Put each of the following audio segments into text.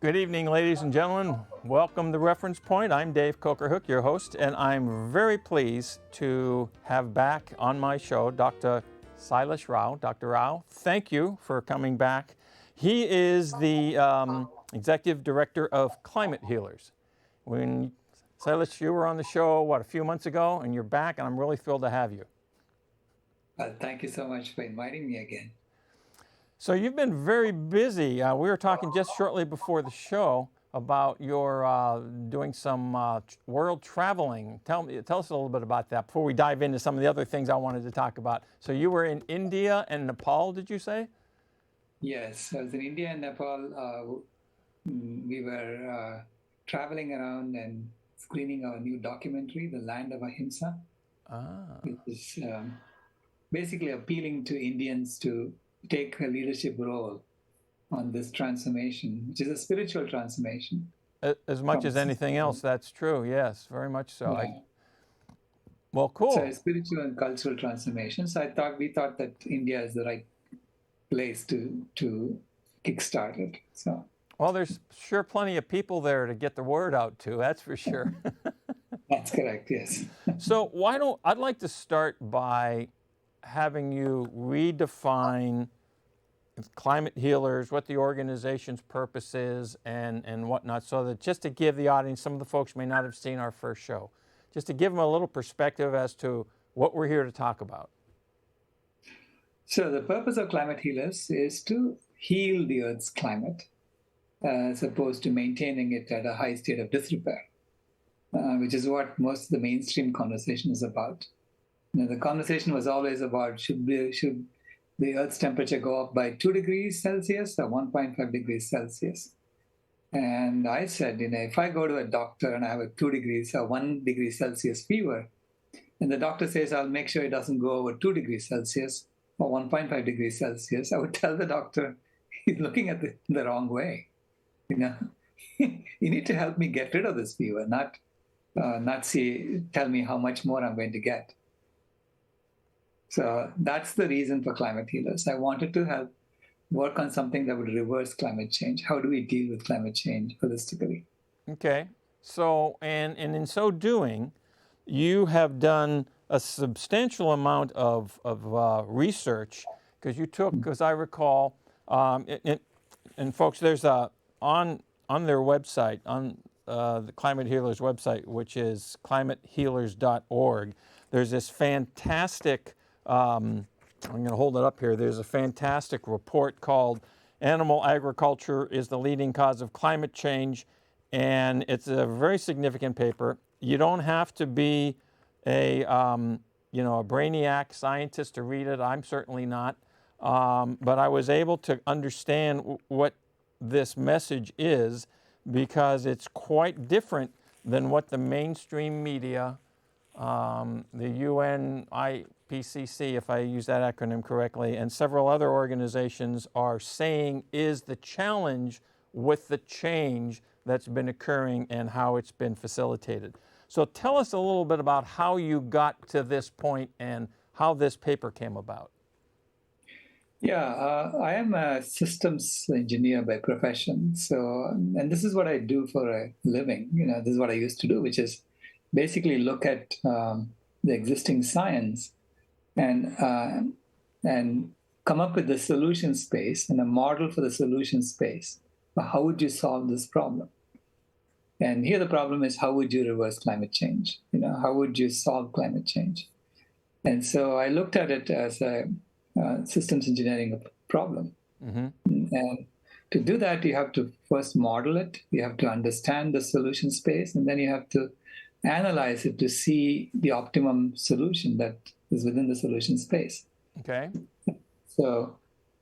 Good evening, ladies and gentlemen. Welcome to Reference Point. I'm Dave Cokerhook, your host, and I'm very pleased to have back on my show Dr. Silas Rao. Dr. Rao, thank you for coming back. He is the Executive Director of Climate Healers. When Silas, you were on the show, a few months ago, and you're back, and I'm really thrilled to have you. Thank you so much for inviting me again. So you've been very busy. We were talking just shortly before the show about your doing some world traveling. Tell us a little bit about that before we dive into some of the other things I wanted to talk about. So you were in India and Nepal, did you say? Yes, I was in India and Nepal. We were traveling around and screening our new documentary, The Land of Ahimsa, Ah. which is basically appealing to Indians to take a leadership role on this transformation, which is a spiritual transformation. As much From as anything else, that's true. Yes, very much so. yeah, Well, so a cool. spiritual and cultural transformation. So we thought that India is the right place to kickstart it. So. Well, there's sure plenty of people there to get the word out to, that's for sure. That's correct, yes. So I'd like to start by having you redefine climate healers, what the organization's purpose is, and whatnot, so that just to give the audience, some of the folks may not have seen our first show, just to give them a little perspective as to what we're here to talk about. So the purpose of climate healers is to heal the Earth's climate as opposed to maintaining it at a high state of disrepair, which is what most of the mainstream conversation is about. The conversation was always about should the Earth's temperature go up by 2 degrees Celsius or 1.5 degrees Celsius? And I said, if I go to a doctor and I have a 2 degrees or 1 degree Celsius fever, and the doctor says, I'll make sure it doesn't go over 2 degrees Celsius or 1.5 degrees Celsius, I would tell the doctor, he's looking at the wrong way. You need to help me get rid of this fever, not tell me how much more I'm going to get. So that's the reason for climate healers. I wanted to help work on something that would reverse climate change. How do we deal with climate change holistically? Okay. So, and in so doing, you have done a substantial amount of research because you took, as I recall, and folks, there's on their website, on the Climate Healers website, which is climatehealers.org, there's this fantastic, I'm going to hold it up here, there's a fantastic report called Animal Agriculture is the Leading Cause of Climate Change, and it's a very significant paper. You don't have to be a brainiac scientist to read it. I'm certainly not. But I was able to understand what this message is because it's quite different than what the mainstream media, the UN IPCC, if I use that acronym correctly, and several other organizations are saying is the challenge with the change that's been occurring and how it's been facilitated. So tell us a little bit about how you got to this point and how this paper came about. Yeah, I am a systems engineer by profession. So, and this is what I do for a living. This is what I used to do, which is basically look at the existing science and come up with the solution space and a model for the solution space. How would you solve this problem? And here the problem is, how would you reverse climate change? How would you solve climate change? And so I looked at it as a systems engineering problem. Mm-hmm. And to do that, you have to first model it, you have to understand the solution space, and then you have to analyze it to see the optimum solution that is within the solution space. Okay. So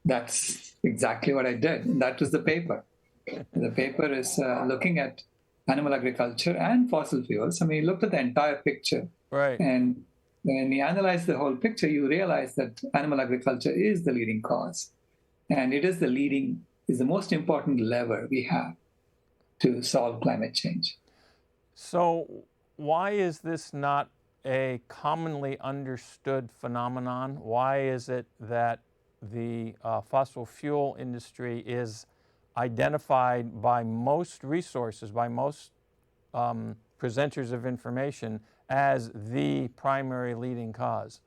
that's exactly what I did. And that was the paper. The paper is looking at animal agriculture and fossil fuels. I mean, you looked at the entire picture. Right. And when you analyze the whole picture, you realize that animal agriculture is the leading cause. And it is the most important lever we have to solve climate change. So why is this not a commonly understood phenomenon? Why is it that the fossil fuel industry is identified by most resources, by most presenters of information as the primary leading cause?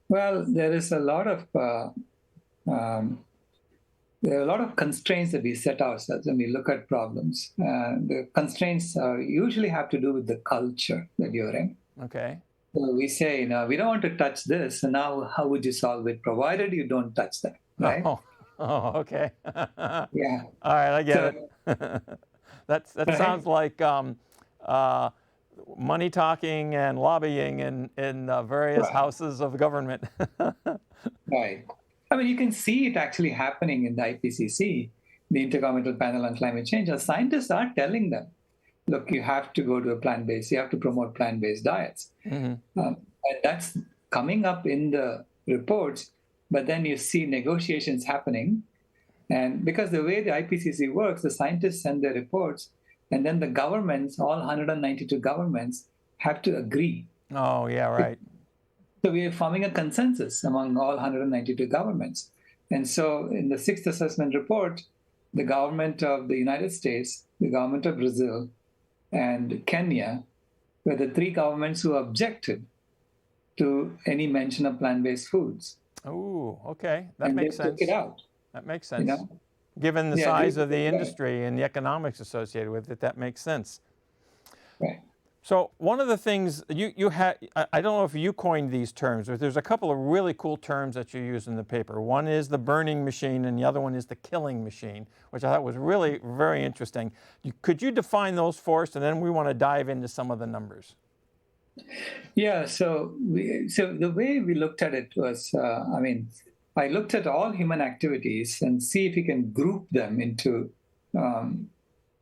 Well, there is a lot of there are a lot of constraints that we set ourselves when we look at problems. The constraints usually have to do with the culture that you're in. Okay. So we say, we don't want to touch this, and now how would you solve it, provided you don't touch that, right? Oh, okay. Yeah. All right, I get So, it. That right? sounds like money talking and lobbying in various Right. houses of government. Right. I mean, you can see it actually happening in the IPCC, the Intergovernmental Panel on Climate Change. Our scientists are telling them, look, you have to go to a plant-based, you have to promote plant-based diets. And that's coming up in the reports, but then you see negotiations happening. And because the way the IPCC works, the scientists send their reports, and then the governments, all 192 governments, have to agree. Oh, yeah, right. So we are forming a consensus among all 192 governments. And so in the sixth assessment report, the government of the United States, the government of Brazil, and Kenya were the three governments who objected to any mention of plant-based foods. Oh, okay. That And makes they sense. took it out. That makes You sense. know? Given the Yeah, size they of the took it out. industry and the economics associated with it, that makes sense. Right. So one of the things you had, I don't know if you coined these terms, but there's a couple of really cool terms that you use in the paper. One is the burning machine, and the other one is the killing machine, which I thought was really very interesting. Could you define those for us, and then we want to dive into some of the numbers? Yeah. So the way we looked at it was, I looked at all human activities and see if we can group them into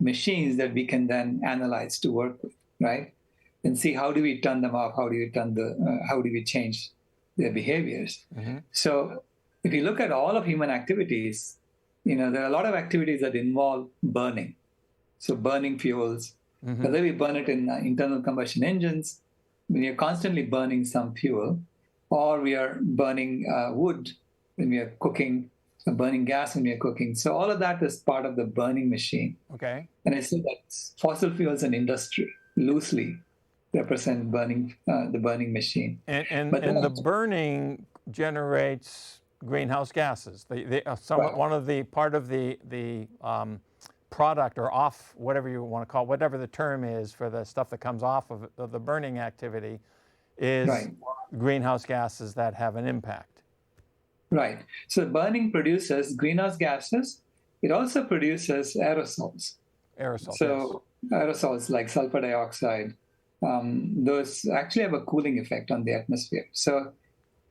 machines that we can then analyze to work with, right? And see how do we turn them off, how do we change their behaviors. So if you look at all of human activities, there are a lot of activities that involve burning. So burning fuels, whether we burn it in internal combustion engines, when you're constantly burning some fuel, or we are burning wood when we are cooking, burning gas when we are cooking. So all of that is part of the burning machine. Okay. And I say that fossil fuels and industry loosely represent the burning machine. And But the burning generates greenhouse gases. One of the part of the product or off, whatever you want to call it, whatever the term is for the stuff that comes off of the burning activity, is greenhouse gases that have an impact. Right. So burning produces greenhouse gases. It also produces aerosols. Aerosols. So aerosols like sulfur dioxide, those actually have a cooling effect on the atmosphere. So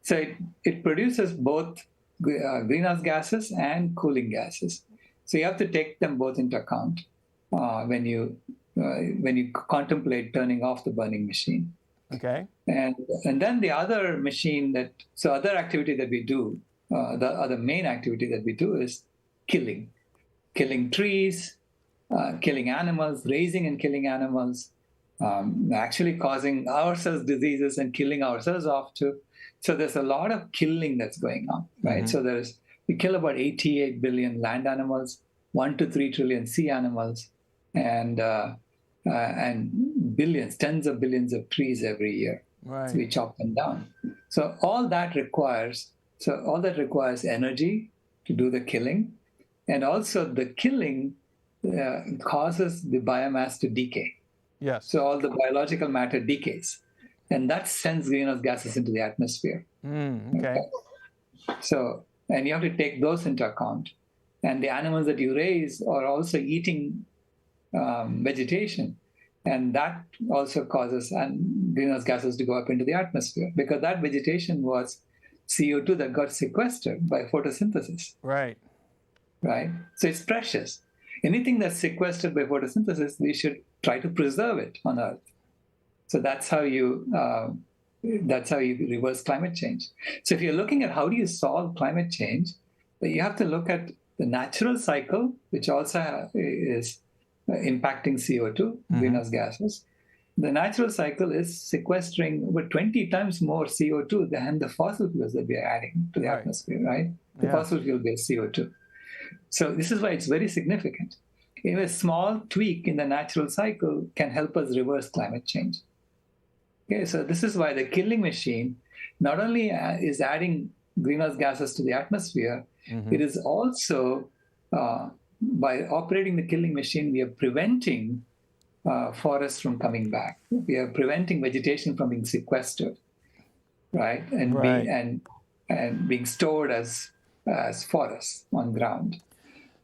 it produces both greenhouse gases and cooling gases. So you have to take them both into account when you contemplate turning off the burning machine. Okay. And then the other other activity that we do, the other main activity that we do is killing trees, killing animals, raising and killing animals, actually causing ourselves diseases and killing ourselves off too. So there's a lot of killing that's going on, right? So we kill about 88 billion land animals, 1 to 3 trillion sea animals, and billions, tens of billions of trees every year. Right. So we chop them down. So all that requires energy to do the killing, and also the killing causes the biomass to decay. Yes. So all the biological matter decays, and that sends greenhouse gases into the atmosphere. Okay. So, and you have to take those into account. And the animals that you raise are also eating vegetation, and that also causes greenhouse gases to go up into the atmosphere, because that vegetation was CO2 that got sequestered by photosynthesis. Right. Right? So it's precious. Anything that's sequestered by photosynthesis, we should try to preserve it on Earth. So that's how you reverse climate change. So if you're looking at how do you solve climate change, you have to look at the natural cycle, which also is impacting CO2, greenhouse gases. The natural cycle is sequestering over 20 times more CO2 than the fossil fuels that we are adding to the atmosphere, right? The fossil fuel-based CO2. So this is why it's very significant. Even a small tweak in the natural cycle can help us reverse climate change. Okay, so this is why the killing machine not only is adding greenhouse gases to the atmosphere, it is also, by operating the killing machine, we are preventing forests from coming back. We are preventing vegetation from being sequestered, right, and Right. being stored as forests on ground.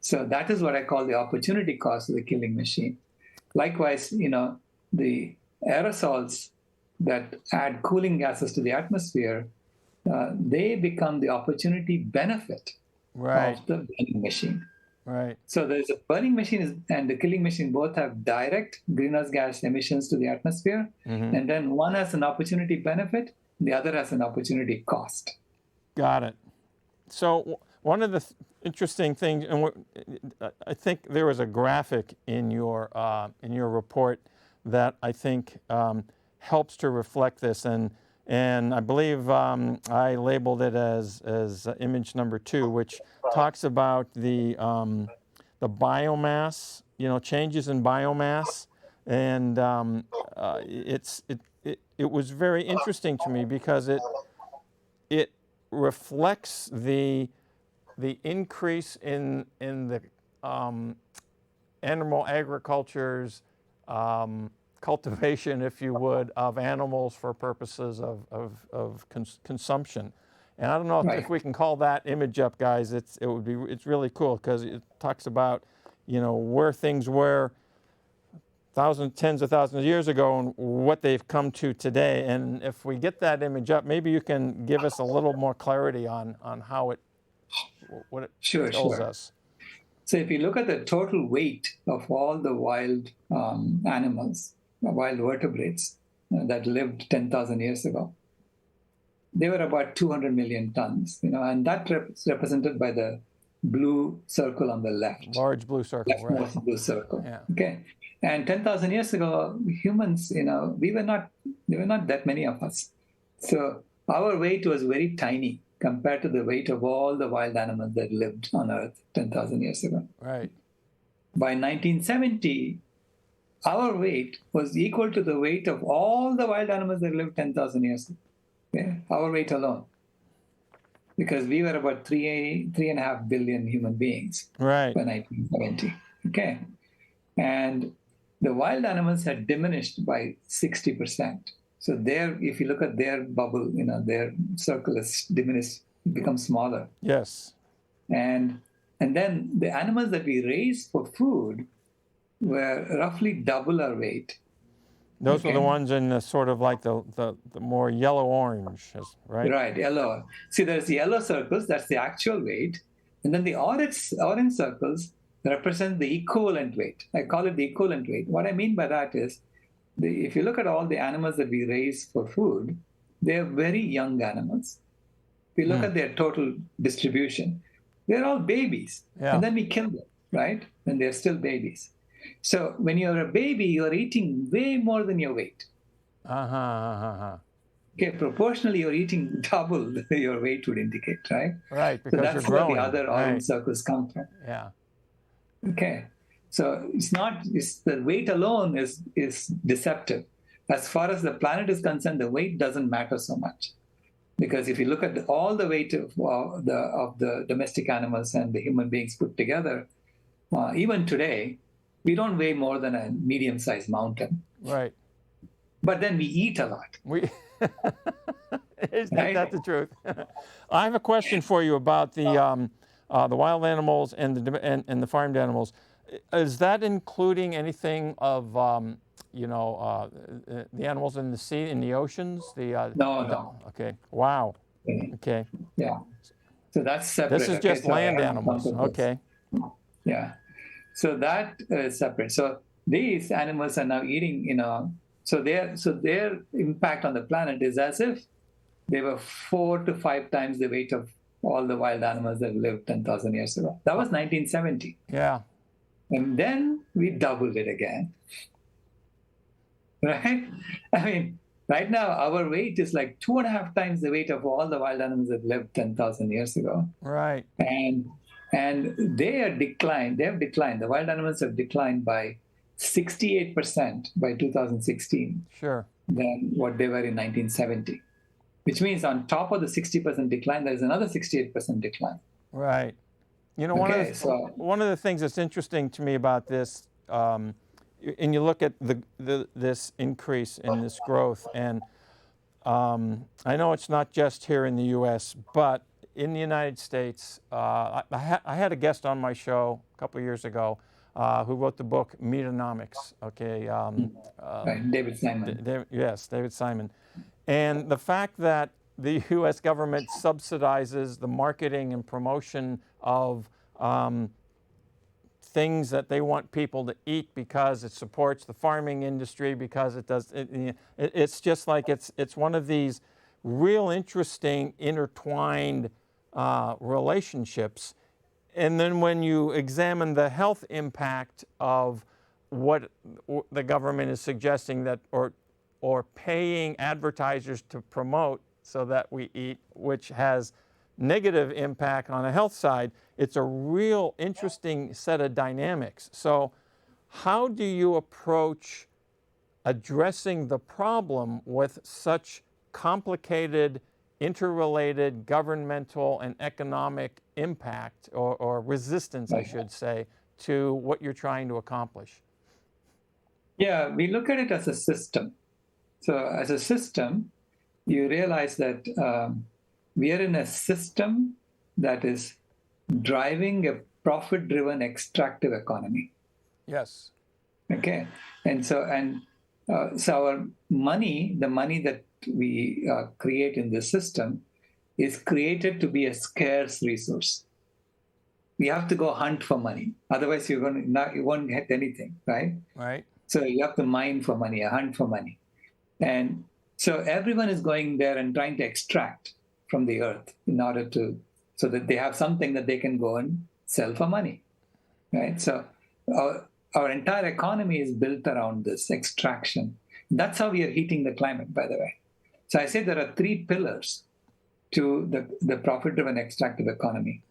So that is what I call the opportunity cost of the killing machine. Likewise, the aerosols that add cooling gases to the atmosphere, they become the opportunity benefit Right. of the burning machine. Right. So there's a burning machine and the killing machine both have direct greenhouse gas emissions to the atmosphere, and then one has an opportunity benefit, the other has an opportunity cost. Got it. So one of the interesting things, and I think there was a graphic in your report that I think helps to reflect this, and I believe I labeled it as image number 2, which talks about the biomass, changes in biomass, and it was very interesting to me because it reflects the increase in the animal agriculture's cultivation, if you would, of animals for purposes of consumption. And I don't know if we can call that image up, guys. It's really cool because it talks about where things were tens of thousands of years ago and what they've come to today. And if we get that image up, maybe you can give us a little more clarity on how what it tells us. So if you look at the total weight of all the wild animals, wild vertebrates that lived 10,000 years ago, they were about 200 million tons, and that represented by the blue circle on the left. Large blue circle, leftmost right. blue circle. Yeah. Okay. And 10,000 years ago, humans, there were not that many of us. So our weight was very tiny compared to the weight of all the wild animals that lived on Earth 10,000 years ago. Right. By 1970, our weight was equal to the weight of all the wild animals that lived 10,000 years ago. Okay? Our weight alone. Because we were about 3.5 billion human beings by 1970. Okay. And the wild animals had diminished by 60%. So if you look at their bubble, their circle is diminished, becomes smaller. Yes. And then the animals that we raised for food were roughly double our weight. Those were the ones in the sort of like the more yellow-orange, right? Right, yellow. See, there's the yellow circles, that's the actual weight. And then the orange circles represent the equivalent weight. I call it the equivalent weight. What I mean by that is, if you look at all the animals that we raise for food, they're very young animals. If you look at their total distribution, they're all babies. Yeah. And then we kill them, right? And they're still babies. So when you're a baby, you're eating way more than your weight. Okay, proportionally, you're eating double your weight would indicate, right? Right, because so that's you're growing. where the other orange circles come from. Yeah. Okay, so the weight alone is deceptive. As far as the planet is concerned, the weight doesn't matter so much, because if you look at all the weight of the domestic animals and the human beings put together, even today, we don't weigh more than a medium-sized mountain. Right. But then we eat a lot. Isn't that the truth? I have a question for you about the wild animals and the farmed animals. Is that including anything of the animals in the sea, in the oceans? No. Okay. Wow. Okay. Yeah. So that's separate. This is just land animals. Okay. Yeah. So that is separate. So these animals are now eating, so their impact on the planet is as if they were 4 to 5 times the weight of all the wild animals that lived 10,000 years ago. That was 1970. Yeah. And then we doubled it again. Right? I mean, right now our weight is like 2.5 times the weight of all the wild animals that lived 10,000 years ago. Right. And And they are declined. They have declined. The wild animals have declined by 68% by 2016 Sure. than what they were in 1970. Which means on top of the 60% decline, there is another 68% decline. Right. You know, Okay, so one of the things that's interesting to me about this, and you look at this increase in this growth, and I know it's not just here in the U.S., but in the United States, I had a guest on my show a couple of years ago who wrote the book Meatonomics. Okay, right, David Simon. yes, David Simon, and the fact that the U.S. government subsidizes the marketing and promotion of things that they want people to eat because it supports the farming industry, because it does. It's just like it's one of these real interesting intertwined relationships. And then when you examine the health impact of what the government is suggesting that or paying advertisers to promote so that we eat, which has negative impact on the health side, it's a real interesting set of dynamics. So how do you approach addressing the problem with such complicated, interrelated governmental and economic impact or resistance, I should say, to what you're trying to accomplish? Yeah, we look at it as a system. So as a system, you realize that we are in a system that is driving a profit-driven extractive economy. Yes. Okay, and so our money, the money that we create in the system, is created to be a scarce resource. We have to go hunt for money, otherwise you won't get anything, right? Right. So you have to mine for money, hunt for money, and so everyone is going there and trying to extract from the earth in order to, so that they have something that they can go and sell for money, right? So our entire economy is built around this extraction. That's how we are heating the climate, by the way. So I say there are three pillars to the profit-driven extractive economy.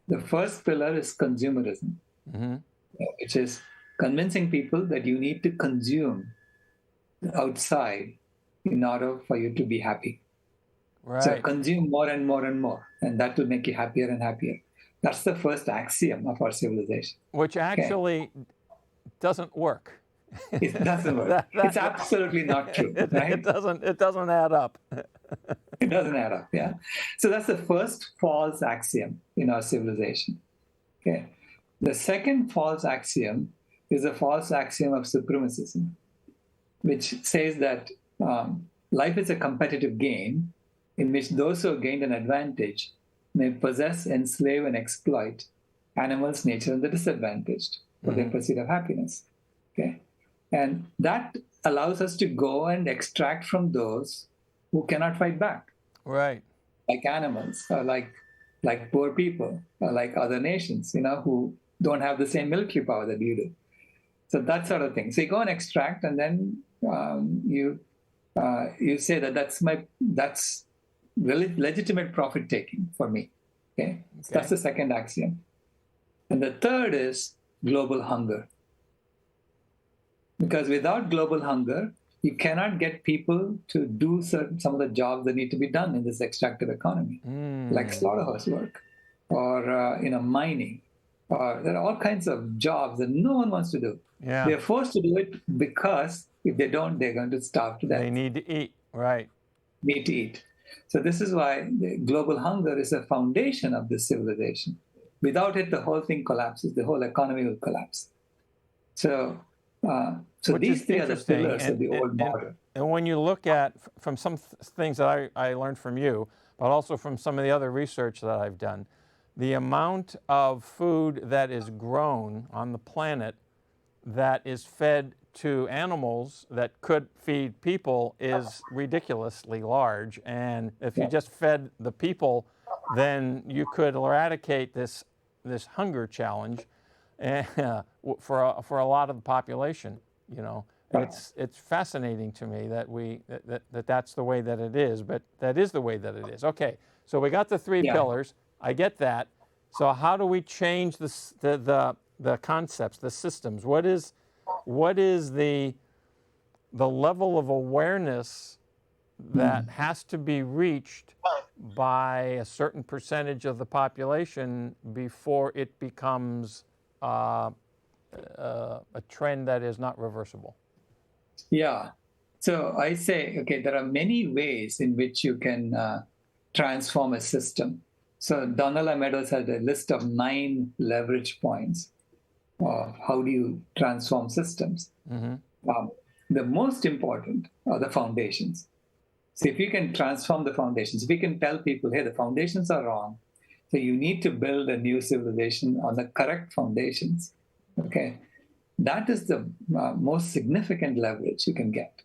The first pillar is consumerism, which is convincing people that you need to consume outside in order for you to be happy. Right. So consume more and more and more, and that will make you happier and happier. That's the first axiom of our civilization. Which actually doesn't work. It doesn't work. It's absolutely not true, right? It doesn't add up. It doesn't add up, yeah. So that's the first false axiom in our civilization. Okay. The second false axiom is a false axiom of supremacism, which says that life is a competitive game in which those who have gained an advantage may possess, enslave, and exploit animals, nature, and the disadvantaged for their pursuit of happiness. Okay, and that allows us to go and extract from those who cannot fight back, Right. like animals, or like poor people, or like other nations, who don't have the same military power that you do. So that sort of thing. So you go and extract, and then you say that that's legitimate profit taking for me. Okay, so that's the second axiom. And the third is global hunger. Because without global hunger, you cannot get people to do some of the jobs that need to be done in this extractive economy, like slaughterhouse work or mining. There are all kinds of jobs that no one wants to do. Yeah. They're forced to do it because if they don't, they're going to starve to death. They need to eat. Right. Need to eat. So this is why the global hunger is a foundation of this civilization. Without it, the whole thing collapses. The whole economy will collapse. So these three are the pillars of the old model. And when you look at, from some things that I learned from you, but also from some of the other research that I've done, the amount of food that is grown on the planet that is fed to animals that could feed people is ridiculously large. And if you just fed the people, then you could eradicate this hunger challenge for a lot of the population. It's fascinating to me that that's the way that it is, but that is the way that it is. Okay, so we got the three pillars. I get that. So how do we change the concepts, the systems? What is the level of awareness that has to be reached by a certain percentage of the population before it becomes a trend that is not reversible? Yeah. So I say, okay, there are many ways in which you can transform a system. So Donella Meadows had a list of 9 leverage points of how do you transform systems. The most important are the foundations. So if you can transform the foundations, if you can tell people, hey, the foundations are wrong, so you need to build a new civilization on the correct foundations, okay? That is the most significant leverage you can get.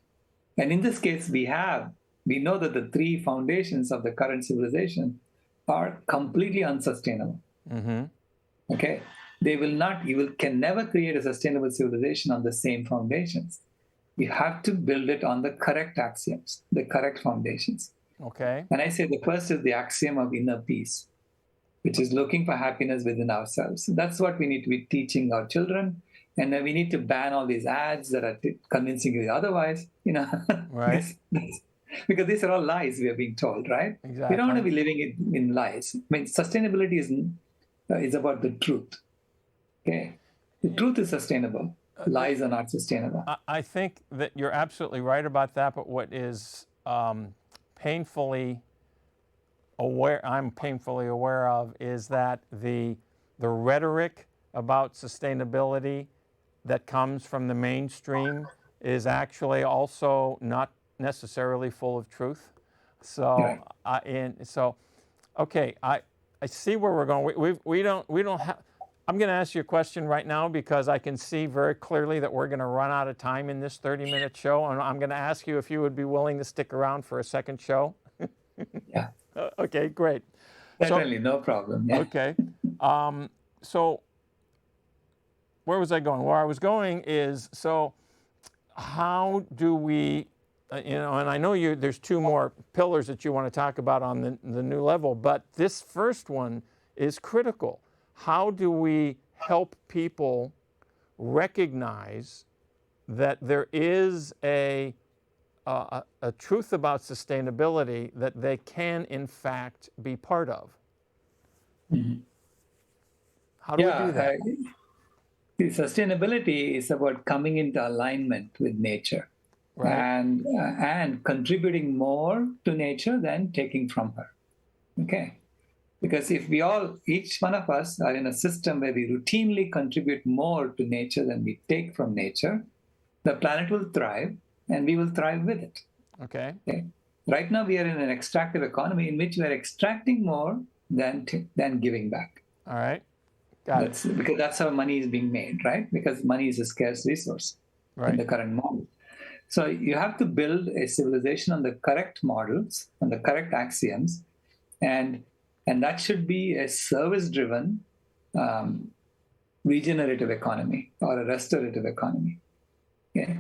And in this case, we know that the 3 foundations of the current civilization are completely unsustainable. Okay? Can never create a sustainable civilization on the same foundations. You have to build it on the correct axioms, the correct foundations. Okay. And I say the first is the axiom of inner peace, which is looking for happiness within ourselves. That's what we need to be teaching our children. And then we need to ban all these ads that are convincing you otherwise, Right. because these are all lies we are being told, right? Exactly. We don't want to be living in lies. I mean, sustainability is about the truth. Okay, the truth is sustainable. Lies are not sustainable. I think that you're absolutely right about that, but what is I'm painfully aware of is that the rhetoric about sustainability that comes from the mainstream is actually also not necessarily full of truth. So, Right. okay, I see where we're going. We don't have. I'm going to ask you a question right now because I can see very clearly that we're going to run out of time in this 30-minute show, and I'm going to ask you if you would be willing to stick around for a second show. Yeah, Okay, great. certainly, no problem. Yeah. Okay. So where was I going? Where I was going is, so how do we, and I know there's 2 more pillars that you want to talk about on the new level, but this first one is critical. How do we help people recognize that there is a truth about sustainability that they can, in fact, be part of? How do we do that? Sustainability is about coming into alignment with nature, Right. and contributing more to nature than taking from her. Okay. Because if each one of us are in a system where we routinely contribute more to nature than we take from nature, the planet will thrive and we will thrive with it. Okay. Okay? Right now, we are in an extractive economy in which we are extracting more than giving back. All right. Got it. Because that's how money is being made, right? Because money is a scarce resource in the current model. So you have to build a civilization on the correct models, on the correct axioms, and that should be a service-driven regenerative economy or a restorative economy. Okay?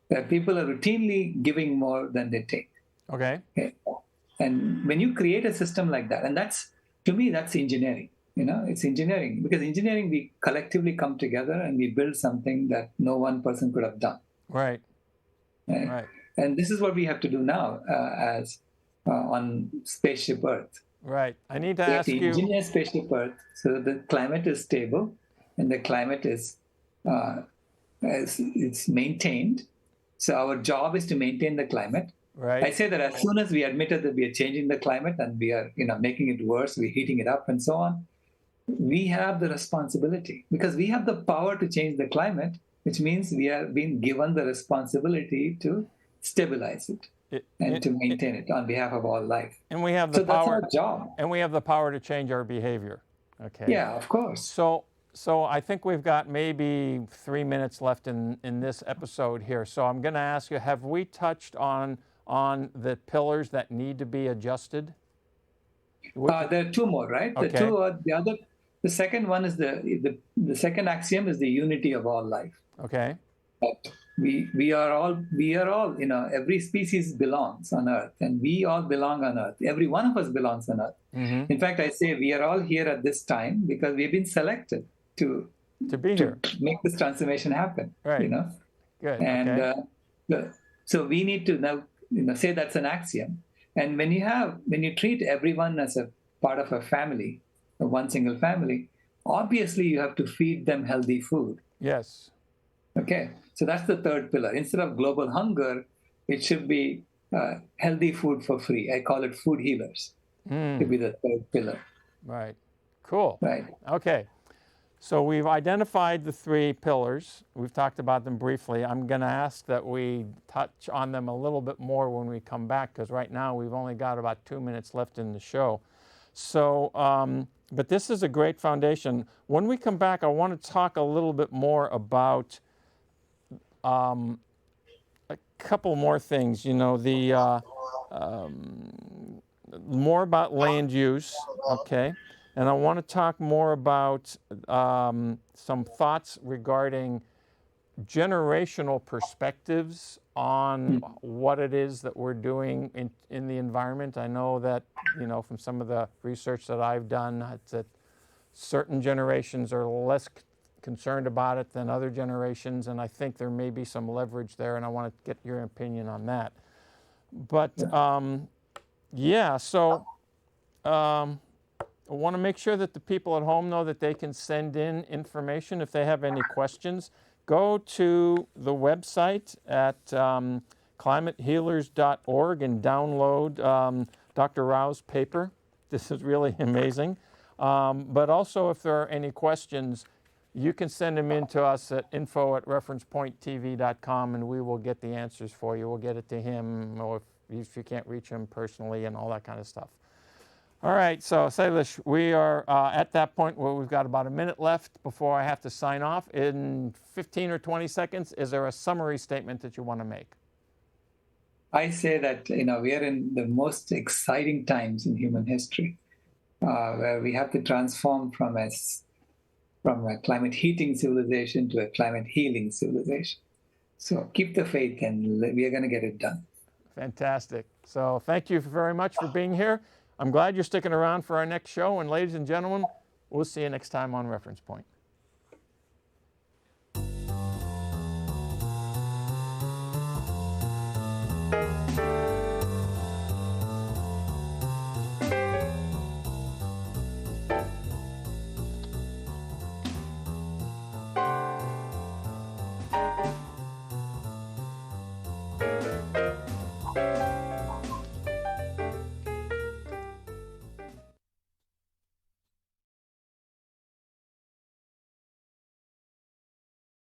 Where people are routinely giving more than they take. Okay. Okay? And when you create a system like that, and to me, that's engineering. It's engineering, because engineering, we collectively come together and we build something that no one person could have done. Right. Right. And this is what we have to do now as on Spaceship Earth. Right. I need to We have ask to you. engineer Spaceship Earth so that the climate is stable and the climate is it's maintained. So our job is to maintain the climate. Right. I say that as soon as we admitted that we are changing the climate and we are making it worse, we're heating it up and so on, we have the responsibility, because we have the power to change the climate, which means we are being given the responsibility to stabilize it and to maintain it on behalf of all life. And we have the so power. That's our job. And we have the power to change our behavior. Okay. Yeah, of course. So I think we've got maybe 3 minutes left in this episode here. So I'm going to ask you: have we touched on the pillars that need to be adjusted? There are 2 more, right? Okay. The 2 are the other. The second one is the second axiom is the unity of all life. Okay. we are all, every species belongs on Earth, and we all belong on Earth. Every one of us belongs on Earth. In fact, I say we are all here at this time because we've been selected to To be here. make this transformation happen. Right. Good. And Okay. so we need to now say that's an axiom. And when you treat everyone as a part of a family, one single family, obviously you have to feed them healthy food. Yes. Okay, so that's the third pillar. Instead of global hunger, it should be healthy food for free. I call it food healers. To be the third pillar. Right. Cool. Right. Okay. So we've identified the 3 pillars. We've talked about them briefly. I'm going to ask that we touch on them a little bit more when we come back, because right now we've only got about 2 minutes left in the show. So, but this is a great foundation. When we come back, I want to talk a little bit more about a couple more things. More about land use, okay? And I want to talk more about some thoughts regarding generational perspectives on what it is that we're doing in the environment. I know that, from some of the research that I've done, it's that certain generations are less concerned about it than other generations, and I think there may be some leverage there, and I want to get your opinion on that. But so I want to make sure that the people at home know that they can send in information if they have any questions. Go to the website at climatehealers.org and download Dr. Rao's paper. This is really amazing. But also, if there are any questions, you can send them in to us at info@referencepointtv.com, and we will get the answers for you. We'll get it to him, or if you can't reach him personally, and all that kind of stuff. All right, so Salish, we are at that point where we've got about a minute left before I have to sign off. In 15 or 20 seconds, is there a summary statement that you want to make? I say that we are in the most exciting times in human history, where we have to transform from a climate heating civilization to a climate healing civilization. So keep the faith, and we are going to get it done. Fantastic. So thank you very much for being here. I'm glad you're sticking around for our next show. And ladies and gentlemen, we'll see you next time on Reference Point.